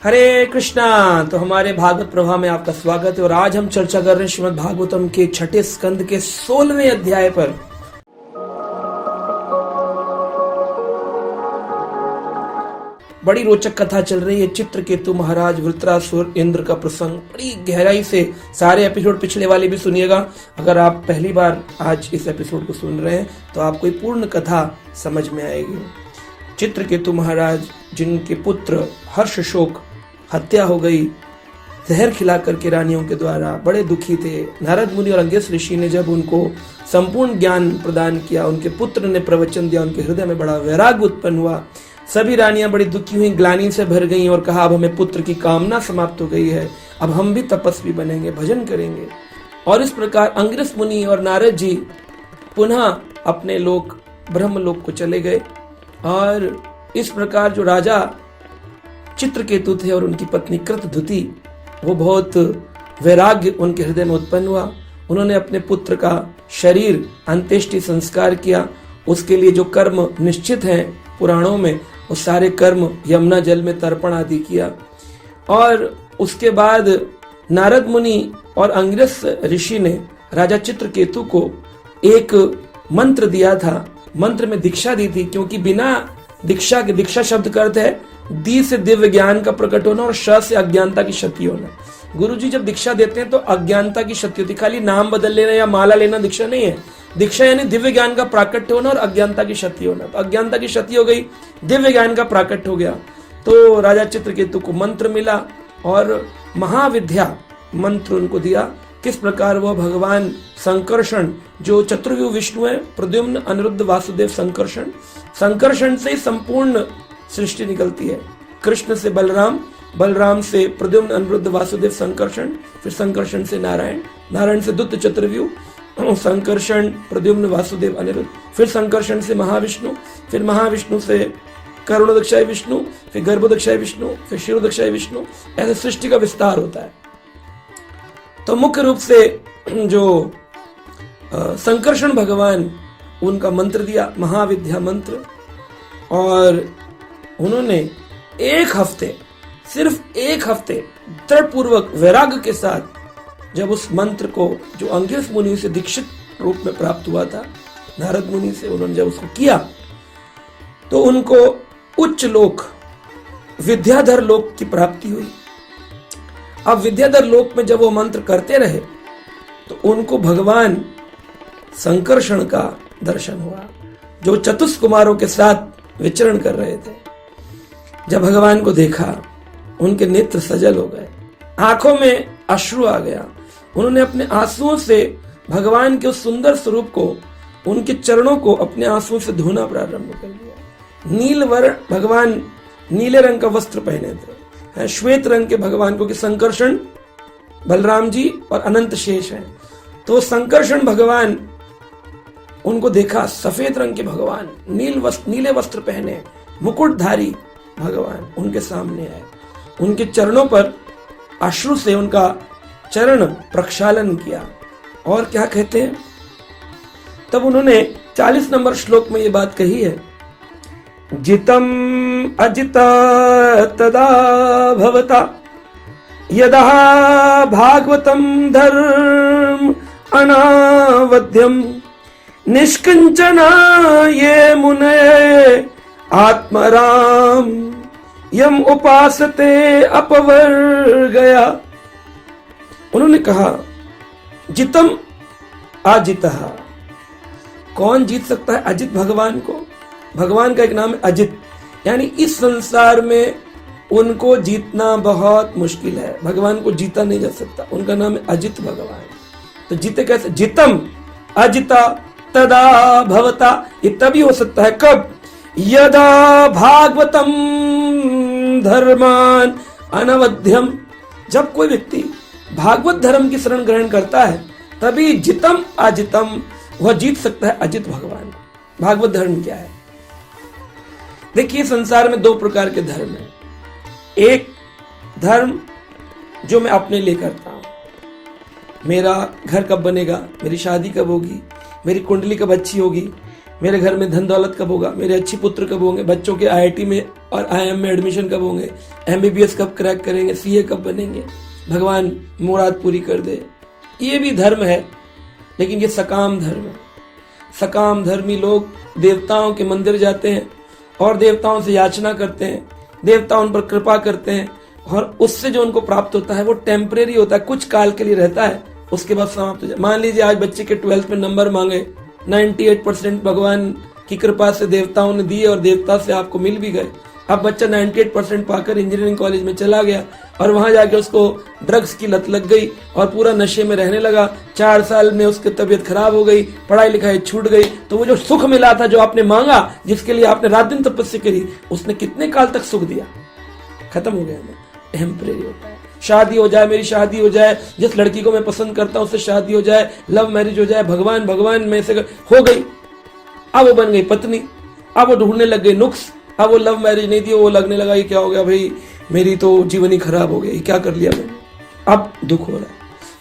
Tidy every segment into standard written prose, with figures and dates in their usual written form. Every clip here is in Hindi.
हरे कृष्णा। तो हमारे भागवत प्रभा में आपका स्वागत है और आज हम चर्चा कर रहे हैं श्रीमद् भागवतम के छठे स्कंद के 16वें अध्याय पर। बड़ी रोचक कथा चल रही है। चित्रकेतु महाराज, वृत्रासुर, इंद्र का प्रसंग बड़ी गहराई से। सारे एपिसोड पिछले वाले भी सुनिएगा। अगर आप पहली बार आज इस एपिसोड को सुन रहे हैं तो आपको ये पूर्ण कथा समझ में आएगी। चित्रकेतु महाराज, जिनके पुत्र हर्षशोक हत्या हो गई जहर खिला करके रानियों के द्वारा, बड़े दुखी थे। नारद मुनि और अंगिरस ऋषि ने जब उनको संपूर्ण ज्ञान प्रदान किया, उनके पुत्र ने प्रवचन दिया, उनके हृदय में बड़ा वैराग्य उत्पन्न हुआ। सभी रानियां बड़ी दुखी हुई, ग्लानि से भर गईं और कहा अब हमें पुत्र की कामना समाप्त हो गई है, अब हम भी तपस्वी बनेंगे, भजन करेंगे। और इस प्रकार अंगिरस मुनि और नारद जी पुनः अपने लोक ब्रह्मलोक को चले गए। और इस प्रकार जो राजा चित्रकेतु थे और उनकी पत्नी कृतधुति, वो बहुत वैराग्य उनके हृदय में उत्पन्न हुआ। उन्होंने अपने पुत्र का शरीर अंत्येष्टि संस्कार किया। उसके लिए जो कर्म निश्चित हैं पुराणों में, वो सारे कर्म यमुना जल में तर्पण आदि किया। और उसके बाद नारद मुनि और अंगिरस ऋषि ने राजा चित्रकेतु को एक मंत्र दिया था। मंत्र में दीक्षा दी थी, क्योंकि बिना दीक्षा के, दीक्षा शब्द का अर्थ है दी से दिव्य ज्ञान का प्रकट होना और श से अज्ञानता की क्षति होना। गुरुजी जब दीक्षा देते हैं तो अज्ञानता की क्षति होती है। खाली नाम बदल लेना या माला लेना दीक्षा नहीं है। दीक्षा यानी दिव्य ज्ञान का प्राकट्य होना और अज्ञानता की क्षति होना। तो अज्ञानता की क्षति हो गई, दिव्य ज्ञान का प्राकट्य हो गया। तो राजा चित्रकेतु को मंत्र मिला और महाविद्या मंत्र उनको दिया। किस प्रकार वह भगवान संकर्षण, जो चतुर्व्यूह विष्णु है, प्रद्युम्न, अनिरुद्ध, वासुदेव, संकर्षण, संकर्षण से संपूर्ण सृष्टि निकलती है। कृष्ण से बलराम, बलराम से प्रद्युम्न, अनिरुद्ध, वासुदेव, संकर्षण, फिर संकर्षण से नारायण, नारायण से दुत्त चतुर्व्यूह, संकर्षण, प्रद्युम्न, वासुदेव, अनिरुद्ध, फिर संकर्षण से महाविष्णु, फिर महाविष्णु से करुणदक्षाय विष्णु, फिर गर्भदक्षाय विष्णु, फिर शिरोदक्षाय विष्णु। ऐसे सृष्टि का विस्तार होता है। तो मुख्य रूप से जो संकर्षण भगवान, उनका मंत्र दिया, महाविद्या मंत्र। और उन्होंने एक हफ्ते, सिर्फ एक हफ्ते दृढ़पूर्वक वैराग्य के साथ जब उस मंत्र को, जो अंगिरस मुनि से दीक्षित रूप में प्राप्त हुआ था नारद मुनि से, उन्होंने जब उसको किया तो उनको उच्च लोक, विद्याधर लोक की प्राप्ति हुई। अब विद्याधर लोक में जब वो मंत्र करते रहे तो उनको भगवान संकर्षण का दर्शन हुआ, जो चतुष्कुमारों के साथ विचरण कर रहे थे। जब भगवान को देखा, उनके नेत्र सजल हो गए, आंखों में अश्रु आ गया। उन्होंने अपने आंसुओं से भगवान के उस सुंदर स्वरूप को, उनके चरणों को अपने आंसुओं से धोना प्रारंभ कर दिया। नील वर्ण, भगवान नीले रंग का वस्त्र पहने थे, श्वेत रंग के भगवान को, कि संकर्षण बलराम जी और अनंत शेष हैं। तो संकर्षण भगवान, उनको देखा, सफेद रंग के भगवान, नीले वस्त्र पहने, मुकुटधारी भगवान उनके सामने आए। उनके चरणों पर अश्रु से उनका चरण प्रक्षालन किया। और क्या कहते हैं, तब उन्होंने 40 नंबर श्लोक में ये बात कही है, जितम अजिता तदा भवता यदा भागवतम धर्म अनावध्यम निष्किंचना ये मुनये आत्मराम यम उपासते अपवर गया। उन्होंने कहा, जितम अजितः, कौन जीत सकता है अजित भगवान को? भगवान का एक नाम है अजित, यानी इस संसार में उनको जीतना बहुत मुश्किल है। भगवान को जीता नहीं जा सकता, उनका नाम है अजित भगवान। तो जीते कैसे? जितम अजिता तदा भवता, ये तभी हो सकता है कब? यदा भागवतम धर्मान अनवध्यम, जब कोई व्यक्ति भागवत धर्म की शरण ग्रहण करता है, तभी जितम अजितम, वह जीत सकता है अजित भगवान। भागवत धर्म क्या है? देखिए, संसार में दो प्रकार के धर्म हैं। एक धर्म जो मैं अपने लिए करता हूं, मेरा घर कब बनेगा, मेरी शादी कब होगी, मेरी कुंडली कब अच्छी होगी, मेरे घर में धन दौलत कब होगा, मेरे अच्छे पुत्र कब होंगे, बच्चों के आईआईटी में और IIM में एडमिशन कब होंगे, MBBS कब क्रैक करेंगे, CA कब बनेंगे, भगवान मुराद पूरी कर दे। ये भी धर्म है, लेकिन ये सकाम धर्म है। सकाम धर्मी लोग देवताओं के मंदिर जाते हैं और देवताओं से याचना करते हैं, देवता उन पर कृपा करते हैं और उससे जो उनको प्राप्त होता है वो टेम्परेरी होता है, कुछ काल के लिए रहता है, उसके बाद समाप्त हो जाए। मान लीजिए आज बच्चे के 12th में नंबर मांगे, 98% भगवान की कृपा से देवताओं ने दिए और देवता से आपको मिल भी गए। अब बच्चा 98% पाकर इंजीनियरिंग कॉलेज में चला गया और वहां जाके उसको ड्रग्स की लत लग गई और पूरा नशे में रहने लगा। 4 साल में उसकी तबीयत खराब हो गई, पढ़ाई लिखाई छूट गई, तो वो जो सुख मिला था, जो आपने मांगा, जिसके लिए आपने रात दिन तपस्या करी, उसने कितने काल तक सुख दिया, खत्म हो गया। टेम्परेरी होता है। शादी हो जाए, मेरी शादी हो जाए, जिस लड़की को मैं पसंद करता हूं उससे शादी हो जाए, लव मैरिज हो जाए, भगवान में से हो गई। अब वो बन गई पत्नी, अब वो ढूंढने लग गई नुक्स, अब वो लव मैरिज नहीं थी, वो लगने लगा ये क्या हो गया भाई, मेरी तो जीवन ही खराब हो गई, क्या कर लिया मैंने, अब दुख हो रहा है।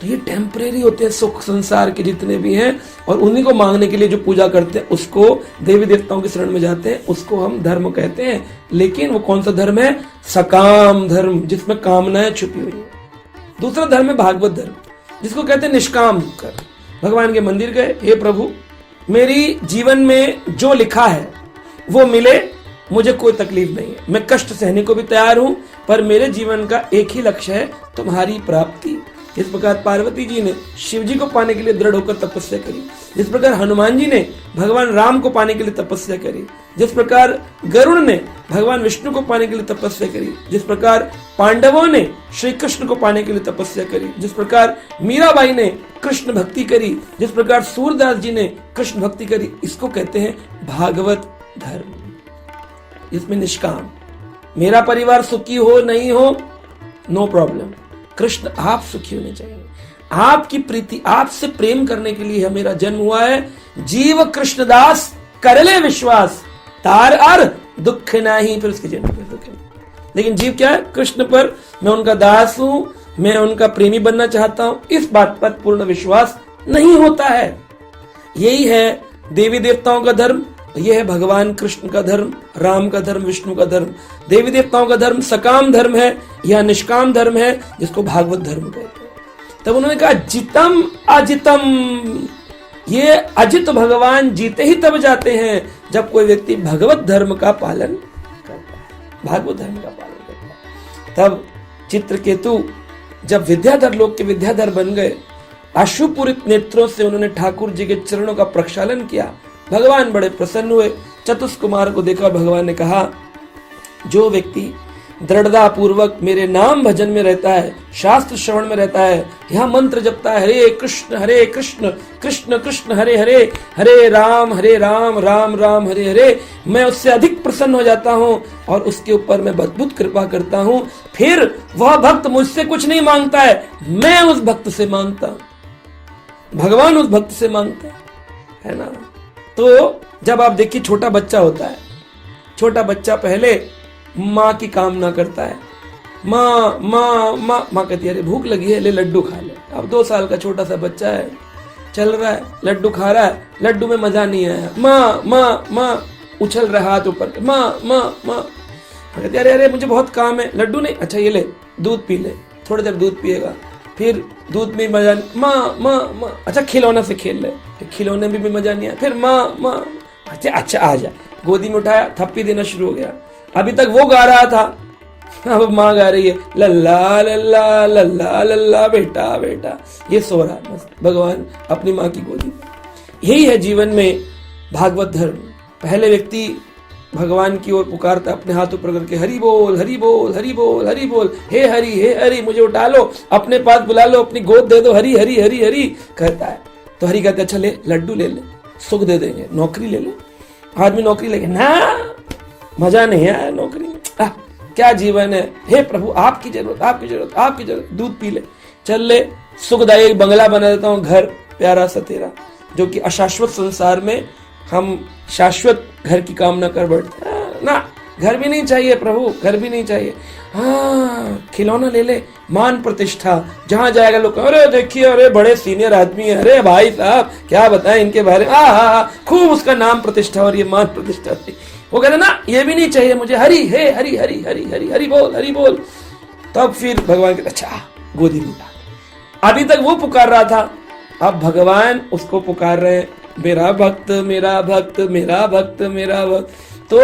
तो ये टेम्परेरी होते हैं सुख संसार के जितने भी हैं, और उन्हीं को मांगने के लिए जो पूजा करते हैं, उसको देवी देवताओं की शरण में जाते हैं, उसको हम धर्म कहते हैं। लेकिन वो कौन सा धर्म है? सकाम धर्म, जिसमें कामनाएं छुपी हुई है। दूसरा धर्म है भागवत धर्म, जिसको कहते हैं निष्काम कर। भगवान के मंदिर गए, हे प्रभु मेरी जीवन में जो लिखा है वो मिले, मुझे कोई तकलीफ नहीं है, मैं कष्ट सहने को भी तैयार हूं, पर मेरे जीवन का एक ही लक्ष्य है, तुम्हारी प्राप्ति। जिस प्रकार पार्वती जी ने शिव जी को पाने के लिए दृढ़ होकर तपस्या करी, जिस प्रकार हनुमान जी ने भगवान राम को पाने के लिए तपस्या करी, जिस प्रकार गरुड़ ने भगवान विष्णु को पाने के लिए तपस्या करी, जिस प्रकार पांडवों ने श्री कृष्ण को पाने के लिए तपस्या करी, जिस प्रकार मीराबाई ने कृष्ण भक्ति करी, जिस प्रकार सूरदास जी ने कृष्ण भक्ति करी, इसको कहते हैं भागवत धर्म। इसमें निष्काम, मेरा परिवार सुखी हो नहीं हो नो प्रॉब्लम, कृष्ण आप सुखी होने चाहिए, आपकी प्रीति, आपसे प्रेम करने के लिए मेरा जन्म हुआ है। जीव कृष्णदास कर ले विश्वास, तार अर दुख नहीं, फिर उसके जन्म पर दुख नहीं। लेकिन जीव क्या है? कृष्ण पर मैं उनका दास हूं, मैं उनका प्रेमी बनना चाहता हूं, इस बात पर पूर्ण विश्वास नहीं होता है। यही है देवी देवताओं का धर्म, यह है भगवान कृष्ण का धर्म, राम का धर्म, विष्णु का धर्म। देवी देवताओं का धर्म सकाम धर्म है या निष्काम धर्म है, जिसको भागवत धर्म कहते हैं। तब उन्होंने कहा जितम अजितम, ये अजित भगवान जीते ही तब जाते हैं जब कोई व्यक्ति भगवत धर्म का पालन करता है, भागवत धर्म का पालन करता है। तब चित्रकेतु जब विद्याधर लोक के विद्याधर बन गए, अश्रुपूरित नेत्रों से उन्होंने ठाकुर जी के चरणों का प्रक्षालन किया, भगवान बड़े प्रसन्न हुए। चतुष्कुमार को देखा, भगवान ने कहा जो व्यक्ति दृढ़ता पूर्वक मेरे नाम भजन में रहता है, शास्त्र श्रवण में रहता है, यह मंत्र जपता है हरे कृष्ण कृष्ण कृष्ण हरे हरे, हरे राम राम राम हरे हरे, मैं उससे अधिक प्रसन्न हो जाता हूँ और उसके ऊपर मैं अद्भुत कृपा करता हूँ। फिर वह भक्त मुझसे कुछ नहीं मांगता है, मैं उस भक्त से मांगता हूँ, भगवान उस भक्त से मांगते है ना। तो जब आप देखिए छोटा बच्चा होता है, छोटा बच्चा पहले माँ की कामना करता है, माँ माँ माँ, माँ कहती है अरे भूख लगी है, ले लड्डू खा ले। अब 2 साल का छोटा सा बच्चा है, चल रहा है, लड्डू खा रहा है, लड्डू में मजा नहीं आया, माँ माँ माँ, उछल रहा हाथ ऊपर, माँ माँ माँ, कहती अरे अरे मुझे बहुत काम है, लड्डू नहीं, अच्छा ये ले दूध पी ले, थोड़ी देर दूध पिएगा, फिर दूध में मजा नहीं, माँ माँ माँ, अच्छा खिलौना से खेल ले, फिर खिलौने में भी मजा नहीं आया, फिर माँ माँ, अच्छा आ जा, गोदी में उठाया, थप्पी देना शुरू हो गया। अभी तक वो गा रहा था, अब माँ गा रही है लल्ला लल्ला लल्ला लल्ला बेटा बेटा, ये सो रहा है मस्त, भगवान अपनी माँ की गोदी। यही है जीवन में भागवत धर्म। पहले व्यक्ति भगवान की ओर पुकारता, अपने हाथों पर करके हरि बोल हरि बोल हरि बोल हरि बोल, हे हरि मुझे उठा लो, अपने पास बुला लो, अपनी गोद दे दो, हरि हरि हरि हरि कहता है। तो हरि कहते अच्छा ले लड्डू ले ले, सुख दे देंगे, नौकरी ले ले। आदमी नौकरी लेके ना, मजा नहीं है नौकरी में, क्या जीवन है, हे प्रभु आपकी जरूरत आपकी जरूरत आपकी जरूरत, दूध पी ले, चल ले, सुखदायक बंगला बना देता हूँ, घर प्यारा सा तेरा, जो कि अशाश्वत संसार में हम शाश्वत घर की कामना कर बैठते हैं ना। घर भी नहीं चाहिए प्रभु, घर भी नहीं चाहिए, हाँ खिलौना ले ले, मान प्रतिष्ठा, जहां जाएगा लोग अरे देखिए अरे बड़े सीनियर आदमी है, अरे भाई साहब क्या बताएं इनके बारे में, खूब उसका नाम प्रतिष्ठा और ये मान प्रतिष्ठा, वो कहते ना ये भी नहीं चाहिए मुझे, हरि हे हरि हरि हरि हरि हरि बोल हरि बोल। तब फिर भगवान कहते अच्छा गोदी में उठा। अभी तक वो पुकार रहा था, अब भगवान उसको पुकार रहे हैं, मेरा भक्त मेरा भक्त मेरा भक्त मेरा भक्त। तो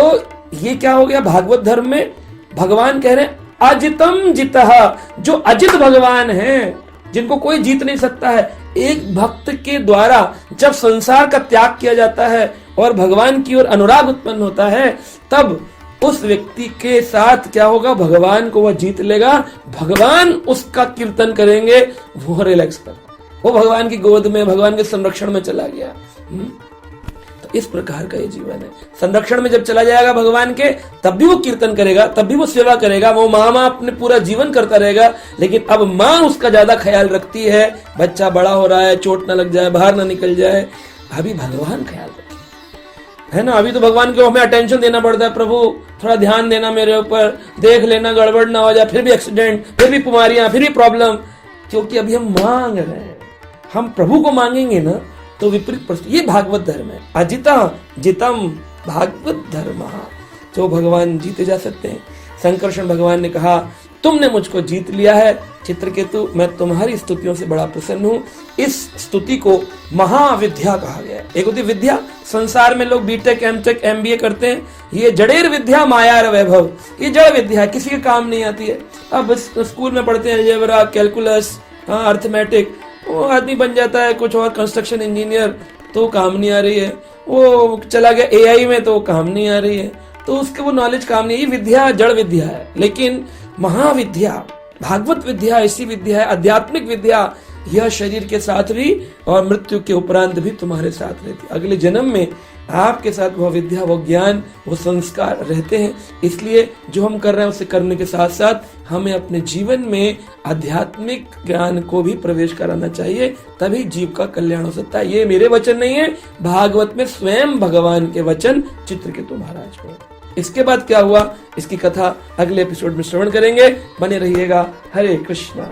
ये क्या हो गया, भागवत धर्म में भगवान कह रहे हैं अजितम जितः, जो अजित भगवान हैं, जिनको कोई जीत नहीं सकता है। एक भक्त के द्वारा जब संसार का त्याग किया जाता है और भगवान की ओर अनुराग उत्पन्न होता है, तब उस व्यक्ति के साथ क्या होगा, भगवान को वह जीत लेगा। भगवान उसका कीर्तन करेंगे, वो रिलैक्स कर, वो भगवान की गोद में, भगवान के संरक्षण में चला गया। तो इस प्रकार का ये जीवन है। संरक्षण में जब चला जाएगा भगवान के, तब भी वो कीर्तन करेगा, तब भी वो सेवा करेगा, वो माँ अपने पूरा जीवन करता रहेगा। लेकिन अब माँ उसका ज्यादा ख्याल रखती है, बच्चा बड़ा हो रहा है, चोट ना लग जाए, बाहर ना निकल जाए। अभी भगवान ख्याल रखे है ना, अभी तो भगवान को हमें अटेंशन देना पड़ता है, प्रभु थोड़ा ध्यान देना मेरे ऊपर, देख लेना गड़बड़ ना हो जाए, फिर भी एक्सीडेंट, फिर भी बीमारियां, फिर भी प्रॉब्लम। क्योंकि अभी हम मांग रहे हैं, हम प्रभु को मांगेंगे ना तो विपरीत परिस्थिति। ये भागवत धर्म है, अजिता जितम भागवत धर्म, जो भगवान जीते जा सकते हैं। संकर्षण भगवान ने कहा तुमने मुझको जीत लिया है चित्रकेतु, मैं तुम्हारी स्तुतियों से बड़ा प्रसन्न हूँ। इस स्तुति को महाविद्या कहा गया है। एक होती विद्या, संसार में लोग बीटेक एमटेक एमबीए करते हैं, ये जड़ेर विद्या मायार वैभव, ये जड़ विद्या है, किसी के काम नहीं आती है। अब स्कूल में पढ़ते हैं अलजेब्रा, कैलकुलस, अर्थमेटिक, वो आदमी बन जाता है कुछ और, कंस्ट्रक्शन इंजीनियर, तो काम नहीं आ रही है। वो चला गया एआई में, तो काम नहीं आ रही है, तो उसके वो नॉलेज काम नहीं है। ये विद्या जड़ विद्या है। लेकिन महाविद्या भागवत विद्या ऐसी विद्या है, आध्यात्मिक विद्या, यह शरीर के साथ भी और मृत्यु के उपरांत भी तुम्हारे साथ रहती है। अगले जन्म में आपके साथ वह विद्या, वो ज्ञान, वो संस्कार रहते हैं। इसलिए जो हम कर रहे हैं उसे करने के साथ साथ हमें अपने जीवन में आध्यात्मिक ज्ञान को भी प्रवेश कराना चाहिए, तभी जीव का कल्याण हो सकता है। ये मेरे वचन नहीं है, भागवत में स्वयं भगवान के वचन चित्रकेतु महाराज को। इसके बाद क्या हुआ, इसकी कथा अगले एपिसोड में श्रवण करेंगे। बने रहिएगा। हरे कृष्णा।